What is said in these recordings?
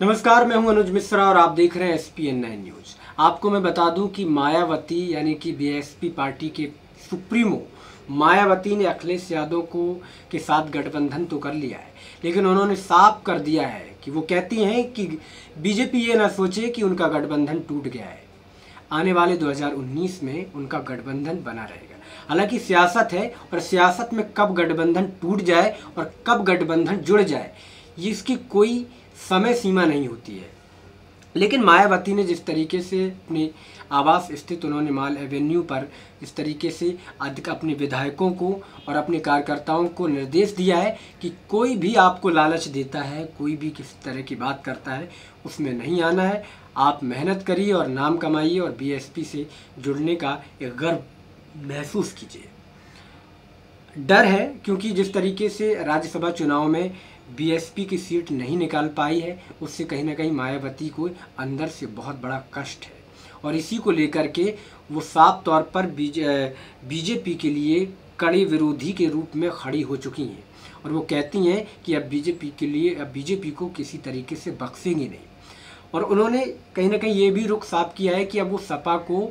नमस्कार, मैं हूं अनुज मिश्रा और आप देख रहे हैं SPN9 न्यूज। आपको मैं बता दूं कि मायावती यानी कि BSP पार्टी के सुप्रीमो मायावती ने अखिलेश यादव के साथ गठबंधन तो कर लिया है, लेकिन उन्होंने साफ कर दिया है कि वो कहती हैं कि बीजेपी ये ना सोचे कि उनका गठबंधन टूट गया है। आने वाले 2019 में उनका गठबंधन बना रहेगा। हालांकि सियासत है और सियासत में कब गठबंधन टूट जाए और कब गठबंधन जुड़ जाए ये इसकी कोई समय सीमा नहीं होती है। लेकिन मायावती ने जिस तरीके से अपने आवास स्थित उन्होंने माल एवेन्यू पर इस तरीके से अपने विधायकों को और अपने कार्यकर्ताओं को निर्देश दिया है कि कोई भी आपको लालच देता है, कोई भी किस तरह की बात करता है, उसमें नहीं आना है। आप मेहनत करिए और नाम कमाइए और BSP से जुड़ने का एक गर्व महसूस कीजिए। डर है क्योंकि जिस तरीके से राज्यसभा चुनाव में BSP की सीट नहीं निकाल पाई है, उससे कहीं ना कहीं मायावती को अंदर से बहुत बड़ा कष्ट है और इसी को लेकर के वो साफ तौर पर बीजेपी के लिए कड़े विरोधी के रूप में खड़ी हो चुकी हैं और वो कहती हैं कि अब बीजेपी को किसी तरीके से बख्शेंगे नहीं। और उन्होंने कहीं ना कहीं ये भी रुख साफ किया है कि अब वो सपा को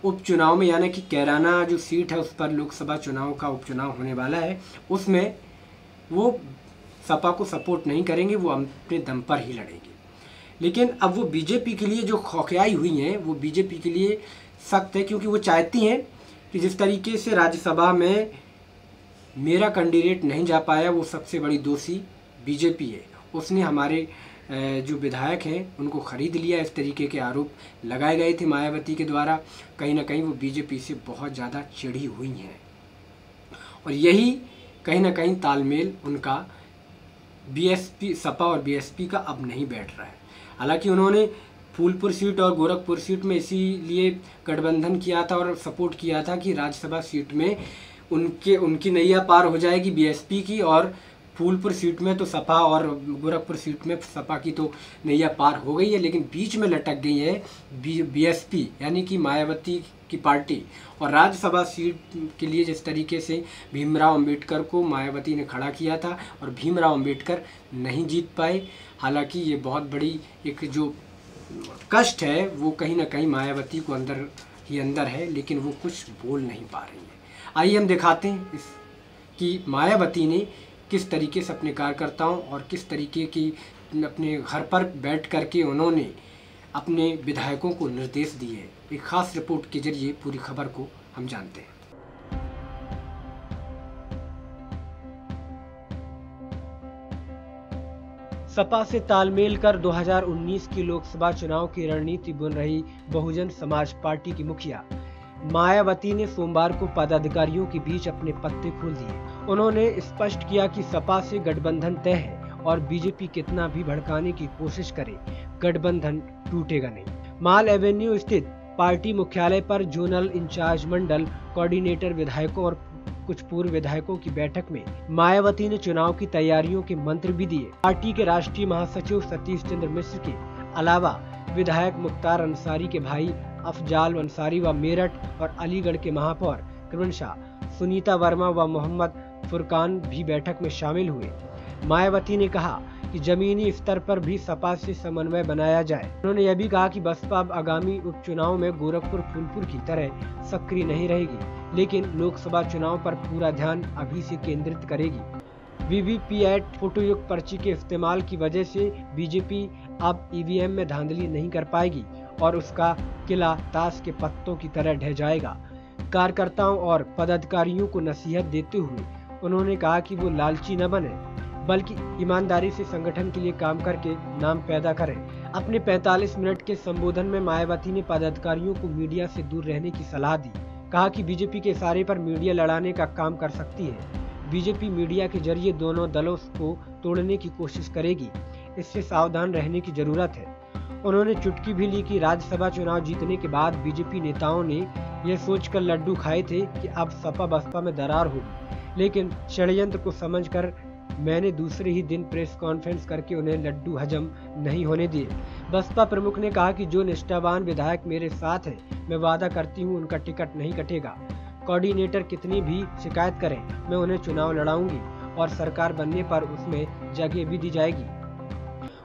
उपचुनाव में यानी कि कैराना जो सीट है उस पर लोकसभा चुनाव का उपचुनाव होने वाला है, उसमें वो सपा को सपोर्ट नहीं करेंगे, वो अपने दम पर ही लड़ेंगे। लेकिन अब वो बीजेपी के लिए जो खौखियाई हुई हैं वो बीजेपी के लिए सख्त है, क्योंकि वो चाहती हैं कि जिस तरीके से राज्यसभा में मेरा कैंडिडेट नहीं जा पाया वो सबसे बड़ी दोषी बीजेपी है। उसने हमारे जो विधायक हैं उनको खरीद लिया, इस तरीके के आरोप लगाए गए थे मायावती के द्वारा। कहीं ना कहीं वो बीजेपी से बहुत ज़्यादा चिढ़ी हुई हैं और यही कहीं ना कहीं तालमेल उनका सपा और BSP का अब नहीं बैठ रहा है। हालांकि उन्होंने फूलपुर सीट और गोरखपुर सीट में इसीलिए गठबंधन किया था और सपोर्ट किया था कि राज्यसभा सीट में उनकी नैया पार हो जाएगी BSP की, और फूलपुर सीट में तो सपा और गोरखपुर सीट में सपा की तो नैया पार हो गई है, लेकिन बीच में लटक गई है BSP यानी कि मायावती की पार्टी। और राज्यसभा सीट के लिए जिस तरीके से भीमराव अंबेडकर को मायावती ने खड़ा किया था और भीमराव अंबेडकर नहीं जीत पाए। हालांकि ये बहुत बड़ी एक जो कष्ट है वो कहीं ना कहीं मायावती को अंदर ही अंदर है, लेकिन वो कुछ बोल नहीं पा रही है। आइए हम दिखाते हैं कि मायावती ने किस तरीके से अपने कार्यकर्ताओं और किस तरीके की अपने घर पर बैठ करके उन्होंने अपने विधायकों को निर्देश दिए। एक खास रिपोर्ट के जरिए पूरी खबर को हम जानते हैं। सपा से तालमेल कर 2019 की लोकसभा चुनाव की रणनीति बुन रही बहुजन समाज पार्टी की मुखिया मायावती ने सोमवार को पदाधिकारियों के बीच अपने पत्ते खोल दिए। उन्होंने स्पष्ट किया कि सपा से गठबंधन तय है और बीजेपी कितना भी भड़काने की कोशिश करे, गठबंधन टूटेगा नहीं। माल एवेन्यू स्थित पार्टी मुख्यालय पर जोनल इंचार्ज मंडल कोऑर्डिनेटर विधायकों और कुछ पूर्व विधायकों की बैठक में मायावती ने चुनाव की तैयारियों के मंत्र भी दिए। पार्टी के राष्ट्रीय महासचिव सतीश चंद्र मिश्र के अलावा विधायक मुख्तार अंसारी के भाई अफजाल अंसारी व मेरठ और अलीगढ़ के महापौर क्रमशः सुनीता वर्मा व मोहम्मद फुरकान भी बैठक में शामिल हुए। मायावती ने कहा कि जमीनी स्तर पर भी सपा से समन्वय बनाया जाए। उन्होंने यह भी कहा कि बसपा अब आगामी उपचुनाव में गोरखपुर फूलपुर की तरह सक्रिय नहीं रहेगी, लेकिन लोकसभा चुनाव पर पूरा ध्यान अभी से केंद्रित करेगी। वीवीपैट फोटोयुक्त पर्ची के इस्तेमाल की वजह से बीजेपी अब EVM में धांधली नहीं कर पाएगी और उसका किला ताश के पत्तों की तरह ढह जाएगा। कार्यकर्ताओं और पदाधिकारियों को नसीहत देते हुए उन्होंने कहा कि वो लालची न बने, बल्कि ईमानदारी से संगठन के लिए काम करके नाम पैदा करें। अपने 45 मिनट के संबोधन में मायावती ने पदाधिकारियों को मीडिया से दूर रहने की सलाह दी। कहा कि बीजेपी के इशारे पर मीडिया लड़ाने का काम कर सकती है। बीजेपी मीडिया के जरिए दोनों दलों को तोड़ने की कोशिश करेगी, इससे सावधान रहने की जरूरत है। उन्होंने चुटकी भी ली कि राज्यसभा चुनाव जीतने के बाद बीजेपी नेताओं ने यह सोचकर लड्डू खाए थे कि अब सपा बसपा में दरार होगी, लेकिन षड्यंत्र को समझकर मैंने दूसरे ही दिन प्रेस कॉन्फ्रेंस करके उन्हें लड्डू हजम नहीं होने दिए। बसपा प्रमुख ने कहा कि जो निष्ठावान विधायक मेरे साथ हैं, मैं वादा करती हूं उनका टिकट नहीं कटेगा। कोऑर्डिनेटर कितनी भी शिकायत करें, मैं उन्हें चुनाव लड़ाऊंगी और सरकार बनने पर उसमें जगह भी दी जाएगी।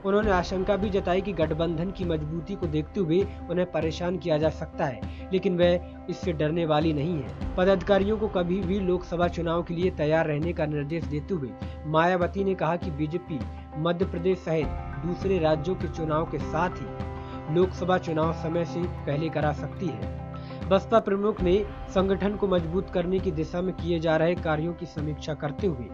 उन्होंने आशंका भी जताई कि गठबंधन की मजबूती को देखते हुए उन्हें परेशान किया जा सकता है, लेकिन वह इससे डरने वाली नहीं है। पदाधिकारियों को कभी भी लोकसभा चुनाव के लिए तैयार रहने का निर्देश देते हुए मायावती ने कहा कि बीजेपी मध्य प्रदेश सहित दूसरे राज्यों के चुनाव के साथ ही लोकसभा चुनाव समय से पहले करा सकती है। बसपा प्रमुख ने संगठन को मजबूत करने की दिशा में किए जा रहे कार्यों की समीक्षा करते हुए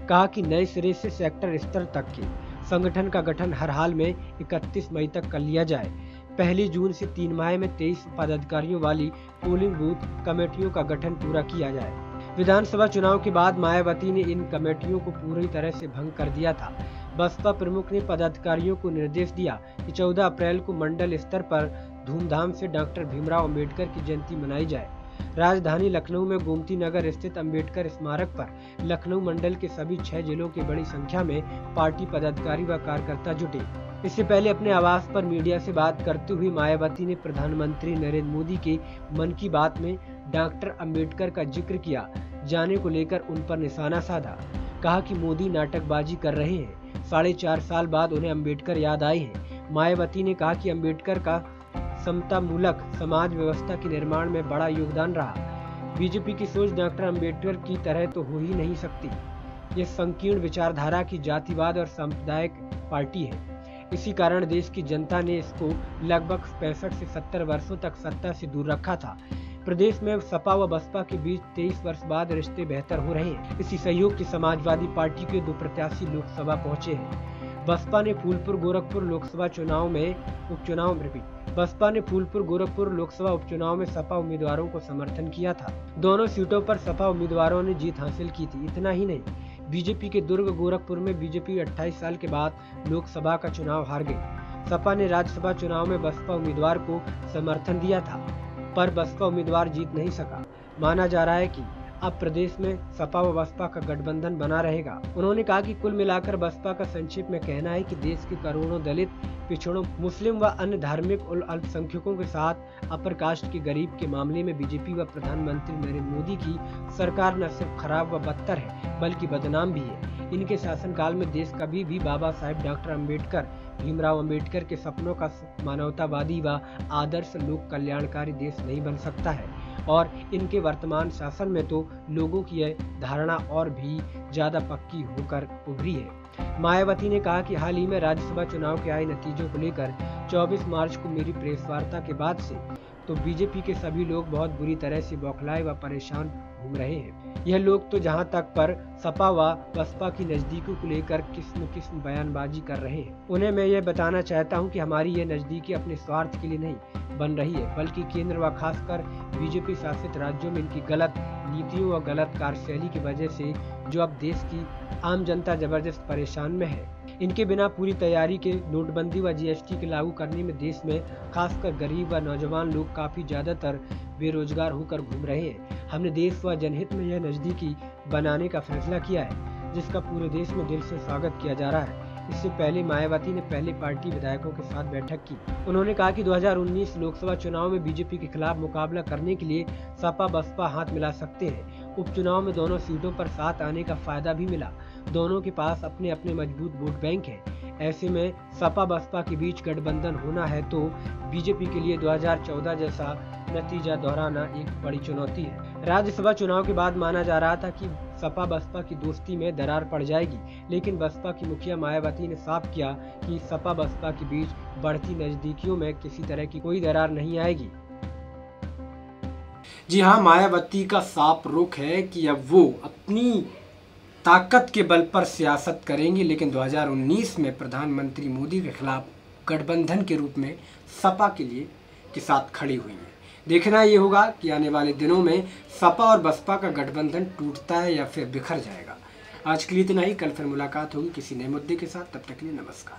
कहा कि नए सिरे से सेक्टर स्तर तक के संगठन का गठन हर हाल में 31 मई तक कर लिया जाए। 1 जून से 3 माह में 23 पदाधिकारियों वाली पोलिंग बूथ कमेटियों का गठन पूरा किया जाए। विधानसभा चुनाव के बाद मायावती ने इन कमेटियों को पूरी तरह से भंग कर दिया था। बसपा प्रमुख ने पदाधिकारियों को निर्देश दिया कि 14 अप्रैल को मंडल स्तर पर धूमधाम से डॉक्टर भीमराव अंबेडकर की जयंती मनाई जाए। राजधानी लखनऊ में गोमती नगर स्थित अंबेडकर स्मारक पर लखनऊ मंडल के सभी 6 जिलों की बड़ी संख्या में पार्टी पदाधिकारी व कार्यकर्ता जुटे। इससे पहले अपने आवास पर मीडिया से बात करते हुए मायावती ने प्रधानमंत्री नरेंद्र मोदी के मन की बात में डॉक्टर अंबेडकर का जिक्र किया जाने को लेकर उन पर निशाना साधा। कहा कि मोदी नाटकबाजी कर रहे हैं, 4.5 साल बाद उन्हें अंबेडकर याद आए हैं। मायावती ने कहा कि अंबेडकर का समता मूलक समाज व्यवस्था के निर्माण में बड़ा योगदान रहा। बीजेपी की सोच डॉक्टर अंबेडकर की तरह तो हो ही नहीं सकती। ये संकीर्ण विचारधारा की जातिवाद और सांप्रदायिक पार्टी है। इसी कारण देश की जनता ने इसको लगभग 65 से 70 वर्षों तक सत्ता से दूर रखा था। प्रदेश में सपा व बसपा के बीच 23 वर्ष बाद रिश्ते बेहतर हो रहे हैं। इसी सहयोग की समाजवादी पार्टी के 2 प्रत्याशी लोकसभा पहुंचे हैं। बसपा ने फूलपुर गोरखपुर लोकसभा उपचुनाव में सपा उम्मीदवारों को समर्थन किया था। दोनों सीटों पर सपा उम्मीदवारों ने जीत हासिल की थी। इतना ही नहीं, बीजेपी के दुर्ग गोरखपुर में बीजेपी 28 साल के बाद लोकसभा का चुनाव हार गई। सपा ने राज्यसभा चुनाव में बसपा उम्मीदवार को समर्थन दिया था, पर बसपा उम्मीदवार जीत नहीं सका। माना जा रहा है कि अब प्रदेश में सपा व बसपा का गठबंधन बना रहेगा। उन्होंने कहा कि कुल मिलाकर बसपा का संक्षेप में कहना है कि देश के करोड़ों दलित, पिछड़ों, मुस्लिम व अन्य धार्मिक और अल्पसंख्यकों के साथ अपर कास्ट के गरीब के मामले में बीजेपी व प्रधानमंत्री नरेंद्र मोदी की सरकार न सिर्फ खराब व बदतर है बल्कि बदनाम भी है। इनके शासनकाल में देश कभी भी बाबा साहेब डॉक्टर अम्बेडकर, भीमराव अंबेडकर के सपनों का मानवतावादी व आदर्श लोक कल्याणकारी देश नहीं बन सकता है। और इनके वर्तमान शासन में तो लोगों की यह धारणा और भी ज्यादा पक्की होकर उभरी है। मायावती ने कहा कि हाल ही में राज्यसभा चुनाव के आए नतीजों को लेकर 24 मार्च को मेरी प्रेस वार्ता के बाद से तो बीजेपी के सभी लोग बहुत बुरी तरह से बौखलाए व परेशान घूम रहे हैं। यह लोग तो जहां तक पर सपा व बसपा की नजदीकी को लेकर किस्म बयानबाजी कर रहे हैं। उन्हें मैं ये बताना चाहता हूं कि हमारी ये नजदीकी अपने स्वार्थ के लिए नहीं बन रही है, बल्कि केंद्र व खासकर बीजेपी शासित राज्यों में इनकी गलत नीतियों व गलत कार्यशैली की वजह से जो अब देश की आम जनता जबरदस्त परेशान में है। इनके बिना पूरी तैयारी के नोटबंदी व जीएसटी के लागू करने में देश में खासकर गरीब व नौजवान लोग काफी ज्यादातर बेरोजगार होकर घूम रहे हैं। हमने देश व जनहित में यह नजदीकी बनाने का फैसला किया है, जिसका पूरे देश में दिल से स्वागत किया जा रहा है। इससे पहले मायावती ने पहले पार्टी विधायकों के साथ बैठक की। उन्होंने कहा कि 2019 लोकसभा चुनाव में बीजेपी के खिलाफ मुकाबला करने के लिए सपा बसपा हाथ मिला सकते हैं। उपचुनाव में दोनों सीटों पर साथ आने का फायदा भी मिला। दोनों के पास अपने अपने मजबूत वोट बैंक है। ऐसे में सपा बसपा के बीच गठबंधन होना है तो बीजेपी के लिए 2014 जैसा नतीजा दोहराना एक बड़ी चुनौती है। राज्यसभा चुनाव के बाद माना जा रहा था कि सपा बसपा की दोस्ती में दरार पड़ जाएगी, लेकिन बसपा की मुखिया मायावती ने साफ किया कि सपा बसपा के बीच बढ़ती नजदीकियों में किसी तरह की कोई दरार नहीं आएगी। जी हाँ, मायावती का साफ रुख है कि अब वो अपनी ताकत के बल पर सियासत करेंगे, लेकिन 2019 में प्रधानमंत्री मोदी के खिलाफ गठबंधन के रूप में सपा के साथ खड़ी हुई है। देखना ये होगा कि आने वाले दिनों में सपा और बसपा का गठबंधन टूटता है या फिर बिखर जाएगा। आज के लिए इतना ही। कल फिर मुलाकात होगी किसी नए मुद्दे के साथ। तब तक के लिए नमस्कार।